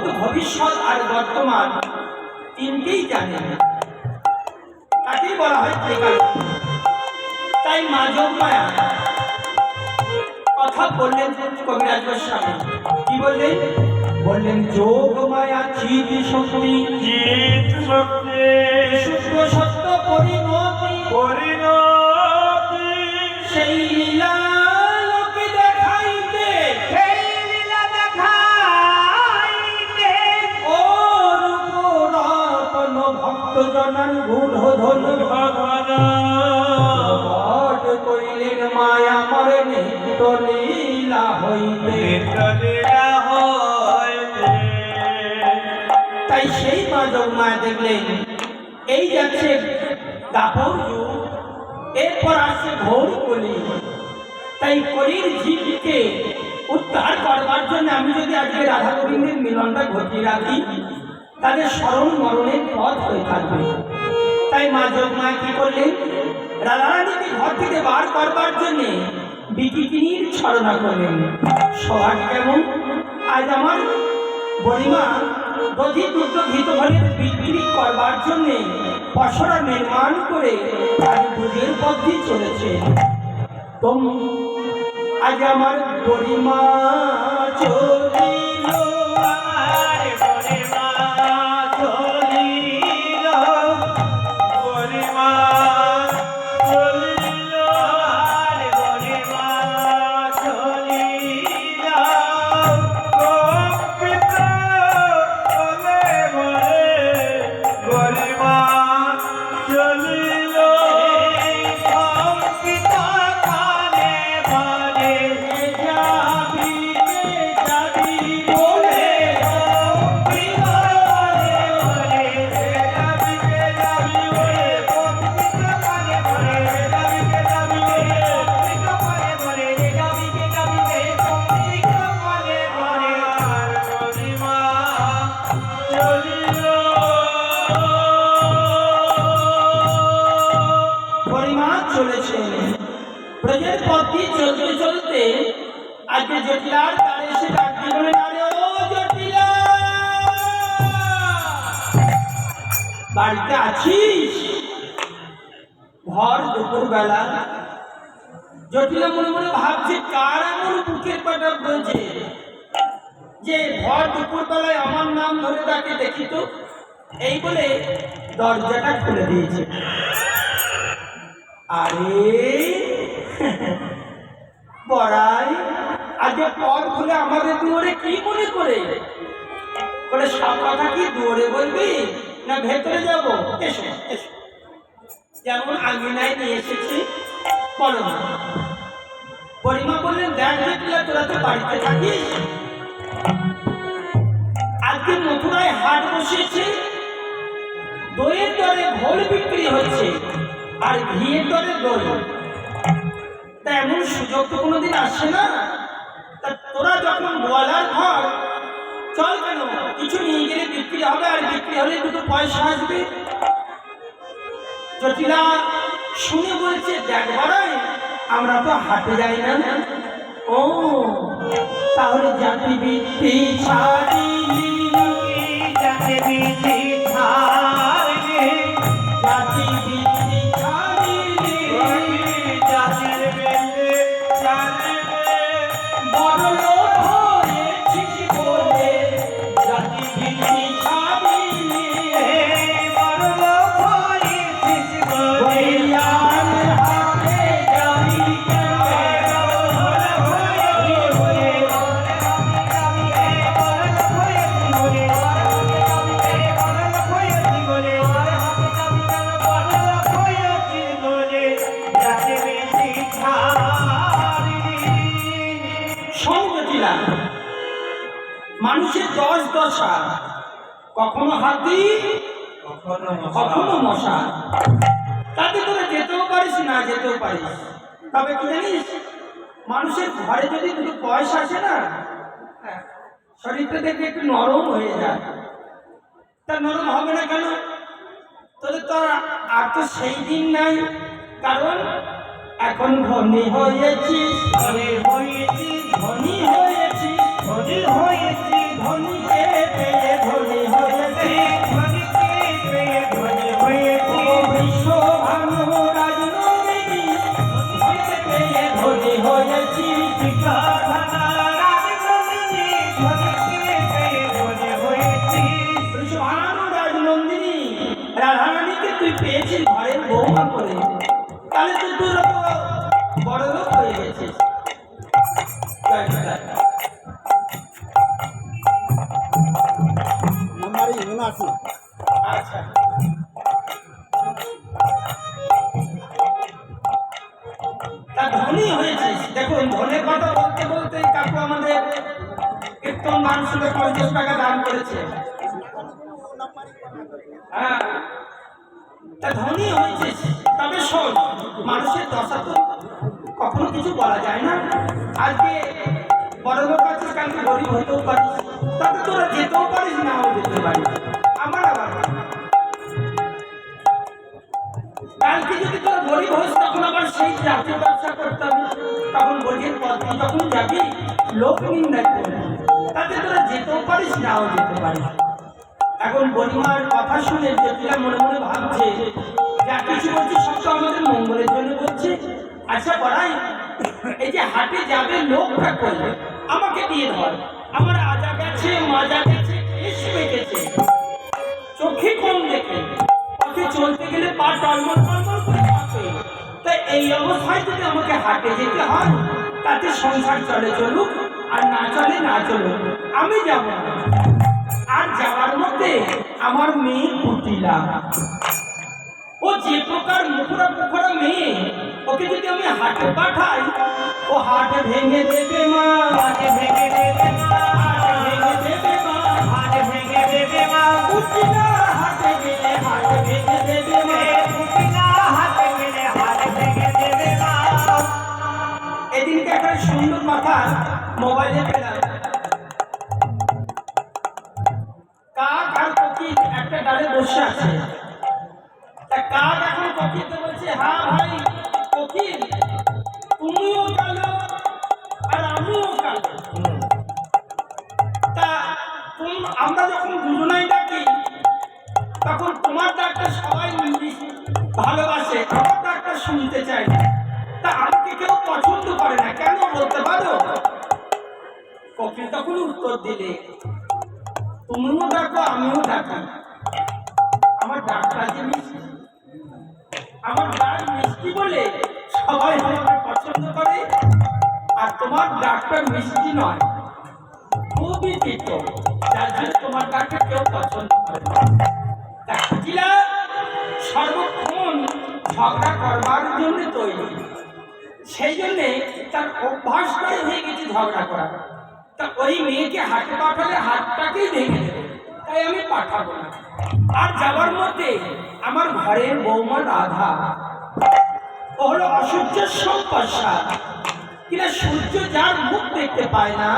ভূত ভবিষ্যৎ আর বর্তমান তিনটেই জানেন, তাকেই বলা হয় ত্রিকালজ্ঞ। তাই মা যোগমায়া কথা বললেন কবিরাজ গোস্বামী। কি বললেন? বললেন যোগমায়া চিৎ শক্তি, চিৎ শক্তি, শুদ্ধ সত্য পরিণতি, পরিণতি, সেই লীলা লোকে দেখাইতে, সেই লীলা দেখাইতে, ও রূপ রতন ভক্ত জনার গূঢ় ধন ভগবান প্রকট কইলেন মায়া মরে নিত্য লীলা হইতে। লীলা হইতে। তাই সেই মা যোগমায়া দেখলেন এই যাচ্ছে দাপর যুগ, এরপর আসছে ঘোর কলি। তাই কলির জীবকে উদ্ধার করবার জন্য আমি যদি আজকে রাধা গোবিন্দের মিলনটা ঘটিয়ে রাখি, তাদের স্মরণ মরণের পথ হয়ে থাকবে। তাই মা যোগমায়া কি করলেন? রাধারানীকে ঘর থেকে বার করবার জন্যে বিকিকিনির ছলনা করলেন। সবার কেমন? আজ আমার বড়িমা দধি দুগ্ধ ঘিত ঘরের বিক্রি করবার জন্যে পসরা নির্মাণ করে আজ বুঝের পথে চলেছে। তোম আজ আমার বড়িমা চলিল, আমার বড়িমা চলিল, বড়িমা চলিল, আমার বড়িমা চলিল, কম্পিত বলে বলে বড়িমা চলিল, কম্পিত কানে বলে যাবি যাবি বলে কম্পিত বলে বলে যাবি যাবি বলে কম্পিত কানে বলে যাবি যাবি বলে কম্পিত কানে বলে যাবি যাবি বলে কম্পিত কানে বলে আর বড়িমা চলিল। পরিমা চলেছে ব্রজের পথ দিয়ে চলতে চলতে আজকে জটিলার তার এসে ডাক দিয়ে বলেন, আরে ও জটিলা, বাড়িতে আছিস? ভর দুপুর বেলা জটিলা মনে মনে ভাবছে কার এমন বুকের পাটা বলছে যে ভর দুপুর বেলায় আমার নাম ধরে তাকে দেখি তো। এই বলে দরজাটা খুলে দিয়েছে। আরে বড়াই আজকে পথ খুলে আমাদের দুয়ারে কি মনে করে? বলে সব কথা কি দুয়ারে বলবি না ভেতরে যাব? এসো এসো, যেমন আঙিনায় নিয়ে এসেছি বলো না। পরিমা বললেন, দেখ দেখলে তোরা তো বাড়িতে থাকিস, আজকে মথুরায় হাট বসেছে, দইয়ের দরে ঘোল বিক্রি হচ্ছে আর ঘিয়ের দরে দই। তা এমন সুযোগ তো কোনোদিন আসে না। তা তোরা যখন গোয়ালার ঘর, চল কেন কিছু নিয়ে গেলে বিক্রি হবে, আর বিক্রি হলে দুটো পয়সা আসবে। জটিলা শুনে বলছে, দেখ বড়াই আমরা তো হাটে যাই না। ও তাহলে জাতি বৃত্তি ছাড়িলি, জাতি বৃত্তি ছাড়িলি, জাতি বৃত্তি ছাড়িলি, জাতির বৃত্তি ছাড়িলি, বড় লোক হয়েছিস বলে জাতি বৃত্তি ছাড়িলি, বড় লোক হয়েছিস বলে বলিয়ান হাতে যাবি সংগতিলা। মানুষের দশ দশা, কখনো হাতি কখনো মশা। তাতে তোরা যেতেও পারিস না যেতেও পারিস। তবে কি জানিস, মানুষের ঘরে যদি দুটো পয়সা আসে না, শরীরটা দেখে একটু নরম হয়ে যায়। তা নরম হবে না কেন? তোদের তো আর তো সেই দিন নাই, কারণ এখন ধনী হয়েছিস, ধনী হয়েছিস, ধনী হয়েছিস, ধনী হয়েছিস, ধনীকে পেয়ে গেছিস ঘরের বৌমা করে, তাহলে তো তোর বড় লোক হয়ে গেছিস। আচ্ছা, তা ধনী হয়েছিস। দেখুন, ধনের কথা বলতে বলতে কাকু আমাদের কীর্তন মানুষকে 50 টাকা দান করেছে। হ্যাঁ, তা ধনী হয়েছিস, তবে শোন, মানুষের দশা তো কখনো কিছু বলা যায় না। আজকে বড় লোক আছিস, কালকে গরিব হতেও পারিস, তাতে তোরা যেতেও পারিস, নাও যেতে পারিস। আমার আবার কালকে যদি তোর গরিব হোস, তখন আবার সেই জাতীয় ব্যবসা করতে হবে, তখন গরিবের পথে যখন যাবি লোক নিন্দা করবে, তাতে তোরা যেতেও পারিস, নাও যেতে পারিস। এখন গরিমার কথা শুনে জটিলা মনে মনে ভাবছে, যা কিছু বলছে সব তো আমাদের মঙ্গলের জন্য বলছে। আচ্ছা বড়াই, এই যে হাটে যাবে লোকটা করলে আমাকে দিয়ে ধর, আমার আজা গেছে, মাজা গেছে, কেশ পেকেছে, চোখে কম দেখে, পথে চলতে গেলে পা টলমল টলমল করে কাঁপে। তাই এই অবস্থায় যদি আমাকে হাটে যেতে হয়, তাতে সংসার চলে চলুক, আর না চলে না চলুক, আমি যাব না। আর যাওয়ার মধ্যে আমার মেয়ে কুটিলা, ও যে প্রকার মুখরা পুখরা মেয়ে, ওকে যদি আমি হাটে পাঠাই, ও হাটে ভেঙে দেবে মা, হাটে ভেঙে দেবে মা, হাটে ভেঙে দেবে মা, হাটে ভেঙে দেবে মা, কুটিলা হাটে গেলে হাটে ভেঙে দেবে মা। কুটিলা হাটে গেলে হাটে ভেঙে দেবে মা। এদিনকে একটা সুন্দর কথা মোবাইলে পেলাম, কাক আর কোকিল একটা ডালে বসে আছে। তা কাক এখন কোকিলকে বলছে, হ্যাঁ ভাই কোকিল, তুমিও কালো আর আমিও কালো। তা আমরা যখন দুজনাই ডাকি, তখন তোমার ডাকটা সবাই ভালোবাসে, আমার ডাকটা শুনতে চায় না। তা আমাকে কেউ পছন্দ করে না, কেন বলতে পারো? কোকিল তখন উত্তর দিলে, তুমিও ডাকো আমিও ডাকি, আমার ডাকটা যে মিষ্টি, আমার ডাক মিষ্টি বলে সবাই আমাকে পছন্দ করে, আর তোমার ডাকটা মিষ্টি নয়, খুবই তিতো, যার জন্য তোমার ডাকটা কেউ পছন্দ করে না। তা কুটিলা সর্বক্ষণ ঝগড়া করবার জন্য তৈরি, সেই জন্যে তার অভ্যাসটাই হয়ে গেছে ঝগড়া করা। তা ওই মেয়েকে হাটে পাঠালে হাতটাকেই ভেঙে দেবে, তাই আমি পাঠাবো না। আর যাওয়ার মধ্যে আমার ঘরের বৌমা রাধা, ও হলো অসূর্যের সম্পর্শা, কিনা সূর্য যার মুখ দেখতে পায় না,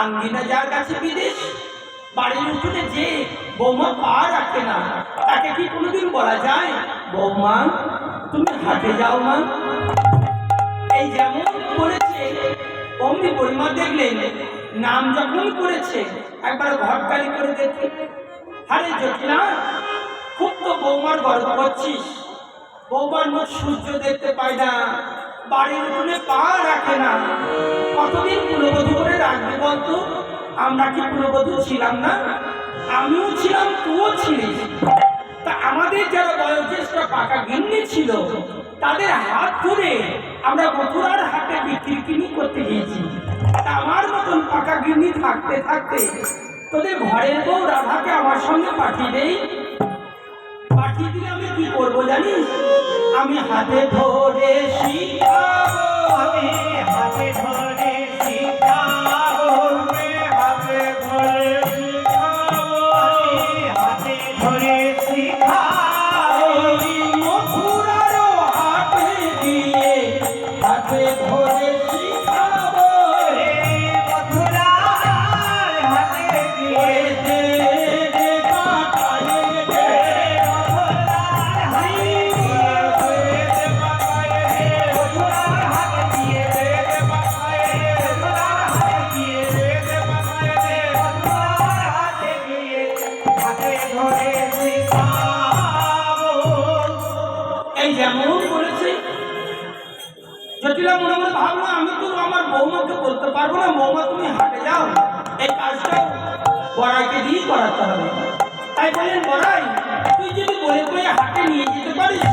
আঙ্গিনা যার কাছে বিদেশ, বাড়ির উঠোনে যে বৌমা পা রাখে না, তাকে কি কোনোদিন বলা যায় বৌমা তুমি হাটে যাও মা? এই যেমন করেছে অমনি পরিমা দেখলেন, নাম যখন করেছে একবার ঘটকালি করে দেখি, আরে জটিলা, খুব তো বৌমার গর্ব করছিস, বৌমার মুখ সূর্য দেখতে পায় না, বাড়ির উঠোনে পা রাখে না, কতদিন কুলবধূ করে রাখবে বলতো? আমরা কি কুলবধূ ছিলাম না? আমিও ছিলাম, তুইও ছিলিস। তা আমাদের যারা বয়োজ্যেষ্ঠ পাকা গিন্নি ছিল, তাদের হাত ধরে আমরা মথুরার হাটে বিক্রি কিনি করতে গিয়েছি। তা আমার মতন পাকা গিন্নি থাকতে থাকতে তোদের ঘরের বউ রাধাকে আমার সঙ্গে পাঠিয়ে দেই। পাঠিয়ে দিলে আমি কি করবো জানিস? আমি হাতে ধরে শিখাবো, আমি হাতে ধরে শিখাবো, হাতে ধরে শিখাবো, আমি হাতে ধরে শিখাবো, মথুরার হাটে গিয়ে হাতে ধরে শিখাবো, মথুরার হাতে গিয়ে দে দে কাটায়ে দে, মথুরার হাতে গিয়ে মথুরার হাতে গিয়ে মথুরার হাতে গিয়ে মথুরার হাতে গিয়ে হাতে ধরে শিখাবো। এই যেমন বলেছে। জটিলা মনে মনে ভাবলো, আমি তো আমার বৌমাকে বলতে পারবো না বৌমা তুমি হাটে যাও, এই কাজটাও বড়াইকে দিয়ে করাতে হবে। তাই বলেন বড়াই তুই যদি বলে বলে হাটে নিয়ে যেতে পারিস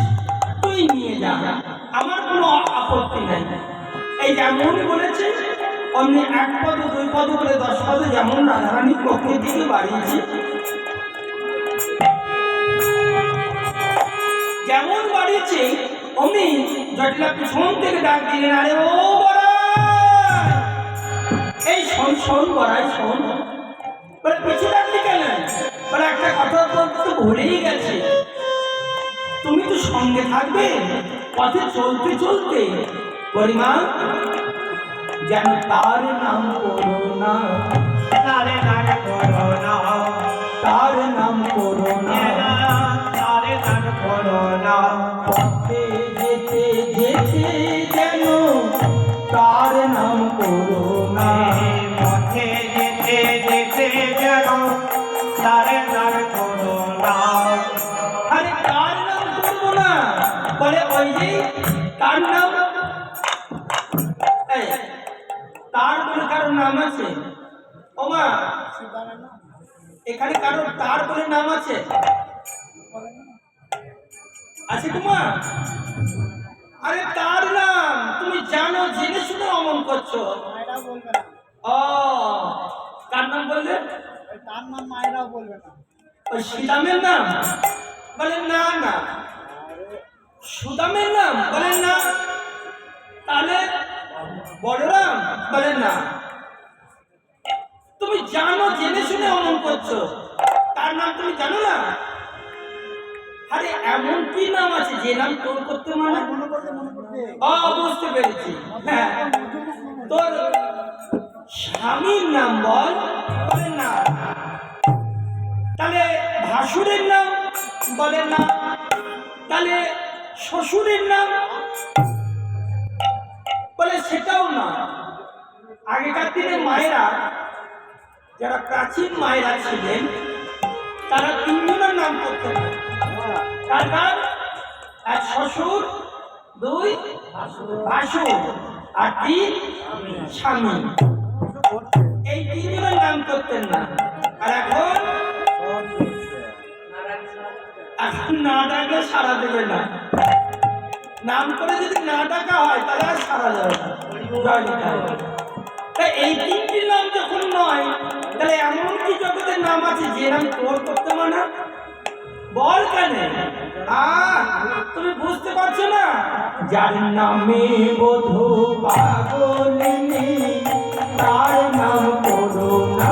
তুই নিয়ে যা, আমার কোনো আপত্তি নাই। এই যেমন বলেছে অমনি 1 পদ 2 পদ করে 10 পদে যেমন রাধারানীর পক্ষের দিকে বাড়িয়েছে, যেমন বাড়িয়েছে অমনি জটিলা পিছন থেকে ডাক দিলেন, আরে ও বড়াই, এই শোন শোন বড়াই শোন। বলে পিছু ডাকলি কেন? বলে একটা কথা তো ভুলেই গেছে, তুমি তো সঙ্গে থাকবে পথে চলতে চলতে, পরিমা যেন তার নাম করো না, তারে নাম করো না, তার নাম করো না, তারে নাম করো না, পথে যেতে যেতে যেন তার নাম করো না, পথে যেতে যেতে যেন তারে নাম করো না। আরে তার নাম করবো না, বলে ওই যে তার নাম, এই, তার বলে কারোর নাম আছে? ও মা, এখানে কারোর তার বলে নাম আছে? আছে তোমার? আরে তার নাম তুমি জানো, জেনে শুনে অমন করছো। ও কার নাম বললে? তার নাম মায়েরাও বলবে না। ওই শ্রীরামের নাম? বলে না না। সুদামের নাম? বলে না। তাহলে বলরাম? বলে না। তুমি জানো, জেনে শুনে অমন করছো, তার নাম তুমি জানো না? আরে এমন কি নাম আছে যে নাম তোর করতে মানে? মনে করতে বুঝতে পেরেছি। হ্যাঁ, তোর স্বামীর নাম বল। বলে না। তাহলে ভাসুরের নাম? বলে না। তাহলে শ্বশুরের নাম? বলে সেটাও না। আগেকার দিনে মায়েরা, যারা প্রাচীন মায়েরা ছিলেন, তারা 3 জনের নাম করতেন। কার কার? 1 শ্বশুর, 2 ভাসুর, আর 3 স্বামী। এই 3 জনের নাম করতেন না। আর এখন না ডাকলে সারা দেবে না। নাম করে যদি না ডাকা হয় তাহলে আর সারা যাবে না। তাই এই 3টি নাম যখন নয়, তাহলে এমন কি জগতের নাম আছে যে নাম তোর করতে মানা? বল কেন? তুমি বুঝতে পারছো না? যার নামে বধূ পাগলিনী তার নাম করো না।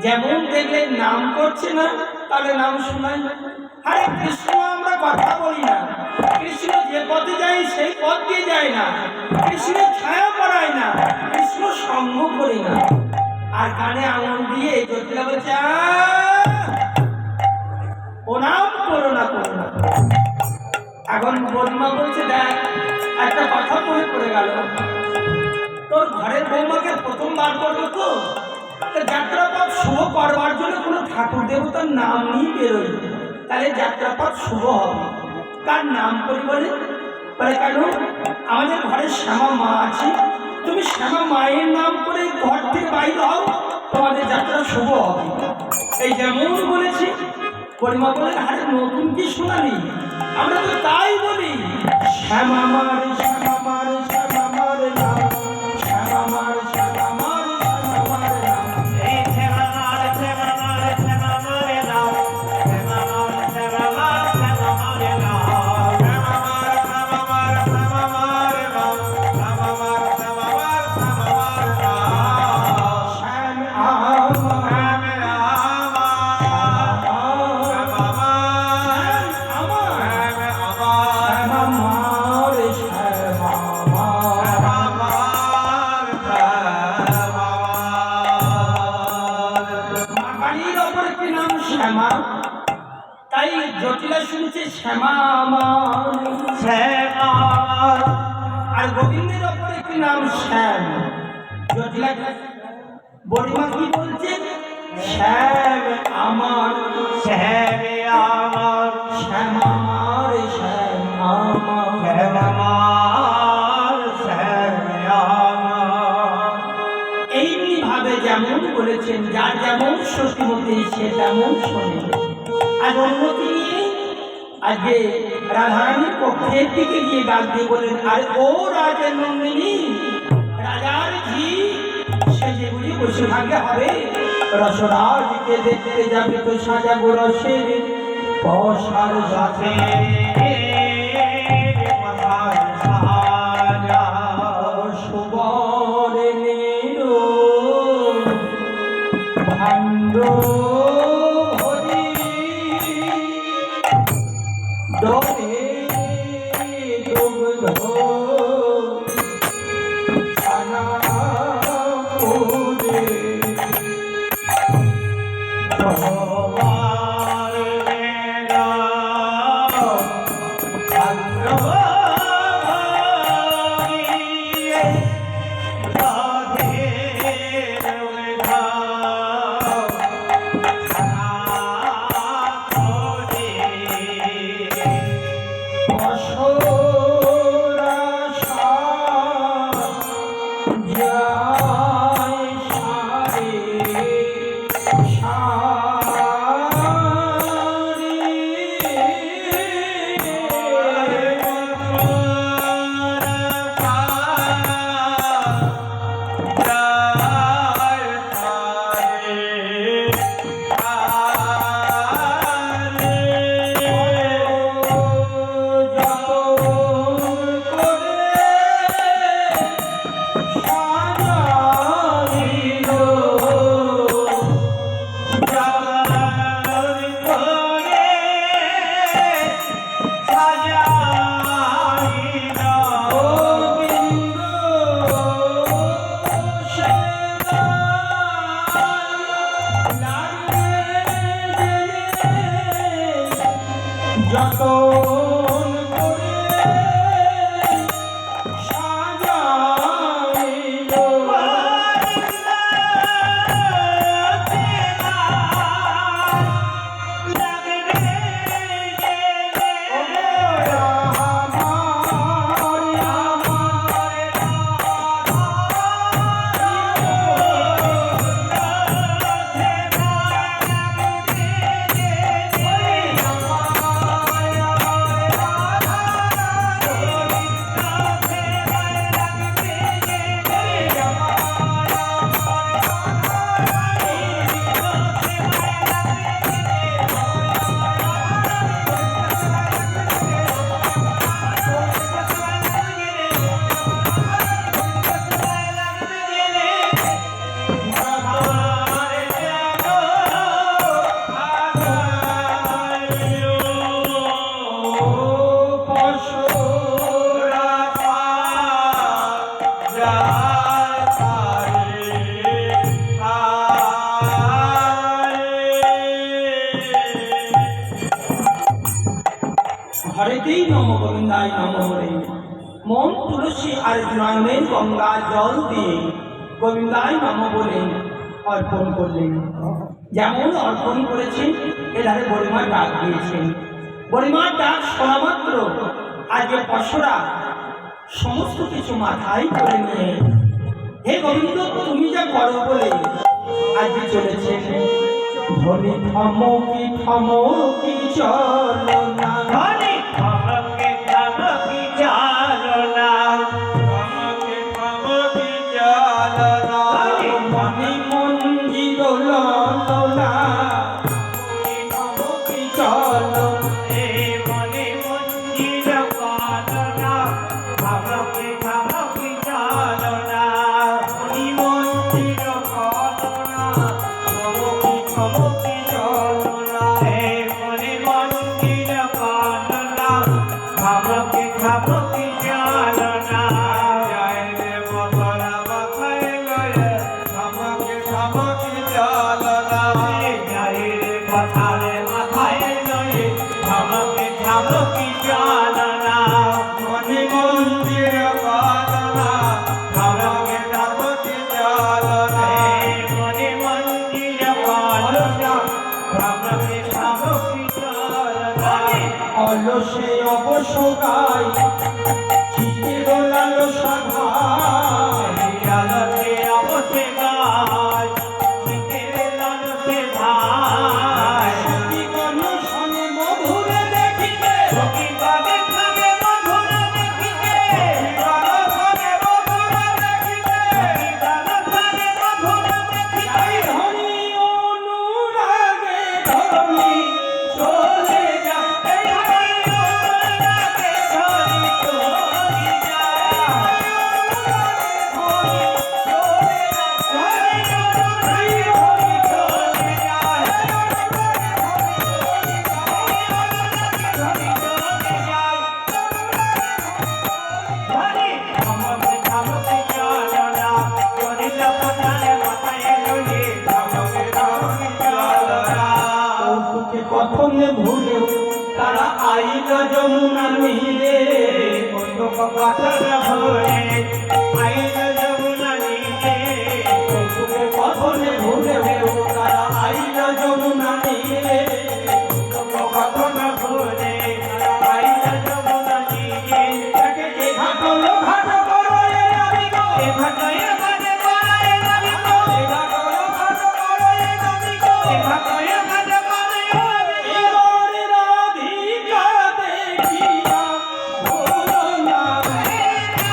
যেমন দেখলে নাম করছে না, তাহলে নাম শোনাই। আরে কৃষ্ণ আমরা কথা বলি না, কৃষ্ণ যে পথে যায় সেই পথ দিয়ে যায় না, কৃষ্ণ ছায়া পড়ায় না, কৃষ্ণ সঙ্গ করি না। আর কানে আঙুল দিয়ে জটিলা বলছে ও নাম করো না, করো না। এখন বৌমা বলছে দেখ একটা কথা মনে পড়ে গেল, তোর ঘরের বৌমাকে প্রথমবার করবো তো, যাত্রাপথ শুভ করবার জন্য কোনো ঠাকুর দেবতার নাম নিয়ে বেরোই, তাহলে যাত্রাপথ শুভ হবে। কার নাম করি বলে? বলে কেন আমাদের ঘরে শ্যামা মা আছে, তুমি শ্যামা মায়ের নাম করে ঘর থেকে বাইরে হও, তোমাদের যাত্রা শুভ হবে। এই যেমন বলেছি। পরিমা বলে আরে নতুন কি শোনালি? আমরা তো তাই বলি, শ্যামা মার শ্যামা মার শ্যামা মার নাম, শ্যামা মার শ্যামা মার শ্যামা মার নাম। তাই জটিলা শুনছে শ্যামা আমার, শ্যামা আর গোবিন্দের ওপরে কি নাম শ্যাম। জটিলা বড়িমা কি বলছে? শ্যাম আমার, শ্যামে আমার, শ্যাম আমার, শ্যাম আমার, শ্যাম আমার, শ্যামে আমার। এইমনি ভাবে যেমন বলেছেন, যার যেমন সতীমতী সে তেমন শোনে। আর অন্যতি নিয়ে আজকে রাধারানীর কক্ষের দিকে গিয়ে ডাক দিয়ে বলেন, আর ও রাজা নন্দিনী, রাজার ঝি সে যেগুলি বসে থাকলে হবে? রসরাজকে দেখতে যাবে তো সাজাবো রসের পশার সাথে। সুবর্ণের ভাণ্ড ভরি দরে দুগ্ধ ছানা পুরে যতন করে সাজাইল ঘরেতেই নম গোবিন্দায় নম হরে মন তুলসী আর নয়নের গঙ্গা জল দিয়ে গোবিন্দায় নম বলে অর্পণ করলেন। যেমন অর্পণ করেছেন এধারে বড়িমা ডাক দিয়েছেন। বড়িমার ডাক শোনা মাত্র আজকে পশরা সমস্ত কিছু মাথায় করে নিয়ে হে গোবিন্দ তুমি যা করো বলে আজকে চলেছেন। ধনি থমকি থমকি চলো না, ধনি থমকি থমকি চলো না, থমকি থমকি চলো না, মনি মঞ্জির লোলা থমকি চলো হে মনে মঞ্জির চলো না, থমকি থমকি চলো না, মনি মঞ্জির চলো না, থমকি থমকি চলো না, হে মনে মঞ্জির চলো না, থমকি থমকি চলো না, জয় রে মথুরা মাথায় লয়ে থমকি থমকি চলো না, জয় রে মথুরা মাথায় লয়ে ভালো কি জানা মনে মন্দির কালনা ভাবকে তাপতি জ্বালনা মনে মন্দির পালনা ভাবকে ভাবকি জানা অলসে অবসগাই চিতের লালসা ঘাই আলোতে অবসে গায় শীতের লালসে ভাই সতীগণ শনে মধুরে দেখিতে সখী বাগে খাবে মধুর দেখিতে শনে মধুরে দেখিতে গানে মধুর দেখিতে যাই ধনী অনুরাগে ধনী চলে যায় এই হরি অনুরাগে ধরি চলি যায় ধনী চলে যায় হরি অনুরাগে ধরি চলি যায় ধরি চলি যায় হরি আমাকে থামতে জানা করিল পথারে মাথায় লইলে আমাকে থামতে জানা কৌতুকে কথনে ভুলেও তারা আইল যমুনা নীরে কৌতুক কথাটা ভুলে আইল যমুনা নীরে কৌতুকে কথনে ভুলেও তারা আইল যমুনা নীরে কৌতুক কথাটা ভুলে আইল যমুনা নীরে তাকে যে ঘাটল ঘাট করো এ নাবিক এ ভাটায় বাজে বাড়ায় নাবিক এ ঘাটল ঘাট করো এ নাবিক এ ভাটায় বাজে বাড়ায় নাবিক এবারে রাধিকা দেখিয়া ভুলো না দেখিয়া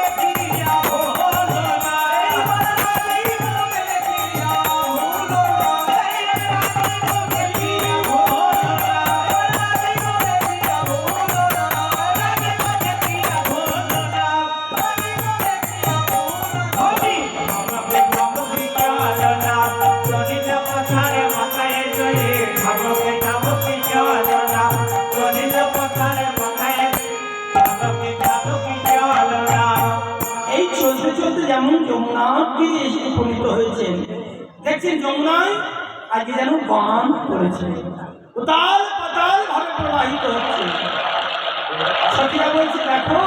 ভোলো না দেখিয়া ভুলো না দেখিয়া ভোলো না দেখিয়া ভুলো না দেখিয়া ভোলো না হরি আমাকে ভাবকি জানা করিল পথারে মাথায় লইলে আমাকে ভাবকি জানা করিল পথারে মাথায় আমাকে ভাবকি জানা এই চলতে চলতে যেমন যমুনার তীরে এসে উপনীত হয়েছেন দেখছেন যমুনায় আজকে যেন বান পড়েছে উতাল পাতাল ভাবে প্রবাহিত হচ্ছে সখীরা বলছে দেখো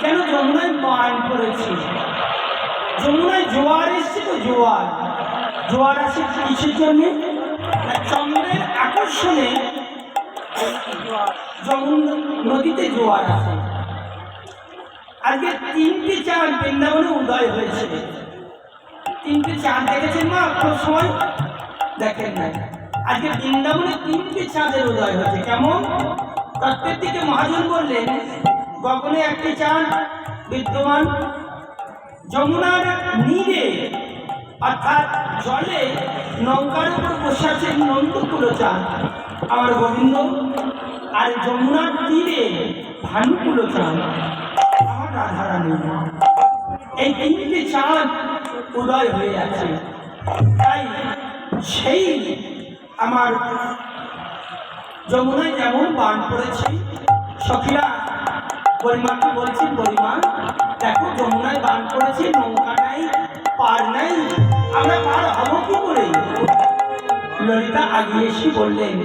কেন যমুনায় বান পড়েছে যমুনায় জোয়ার এসছে তো জোয়ার জোয়ার আসে কিসের জন্যে না চন্দ্রের আকর্ষণে যমুনা নদীতে জোয়ার আসে আজকে 3টে চাঁদ বৃন্দাবনে উদয় হয়েছে 3টে চাঁদ দেখেছেন না আপনার সময় দেখেন না আজকে বৃন্দাবনে 3টে চাঁদের উদয় হয়েছে কেমন তত্ত্বের দিকে মহাজন বললেন গগনে একটি চাঁদ বিদ্যমান যমুনার নীরে অর্থাৎ জলে নৌকার উপর বসে আছেন নন্দকুল চাঁদ আমার গোবিন্দ আর যমুনার তীরে ভানুকুল চাঁদ আমার রাধারানী এই 3টে চাঁদ উদয় হয়ে আছে তাই সেই আমার যমুনায় যেমন বান পড়েছে সখীরা পরিমাকে বলছি পরিমা দেখো যমুনায় বান পড়েছে নৌকা নাই পার নাই আমরা পার হবো কি করে ললিতা আগিয়ে এসে বললেন